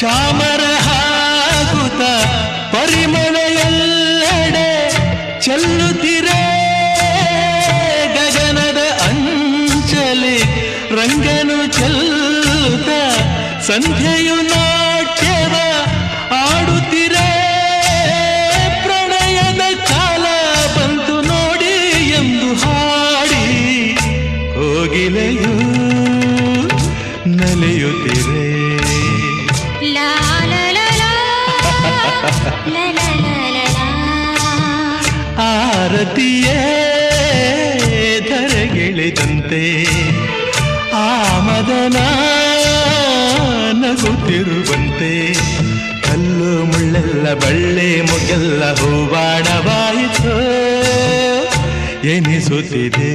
ಚಾಮರ ಹಾಕುತ್ತ ಪರಿಮಳ ಎಲ್ಲೆಡೆ ಚೆಲ್ಲುತ್ತಿರೆ ಗಗನದ ಅಂಚಲಿ ರಂಗನು ಚೆಲ್ಲುತ್ತ ಸಂಧ್ಯೆಯು ನಾಟ್ಯವ ಆಡುತ್ತಿರೆ ಪ್ರಣಯದ ಕಾಲ ಬಂತು ನೋಡಿ ಎಂದು ಹಾಡಿ ಕೋಗಿಲೆಯು ನಲಿಯುತ್ತಿರೆ ಆರತಿಯೇ ಧರೆಗಿಳಿದಂತೆ ಆ ಮದನ ನಗುತ್ತಿರುವಂತೆ ಕಲ್ಲು ಮುಳ್ಳೆಲ್ಲ ಬಳ್ಳಿ ಮುಗೆಲ್ಲ ಹೂವಾಡವಾಯಿತು ಎನಿಸುತ್ತಿದೆ.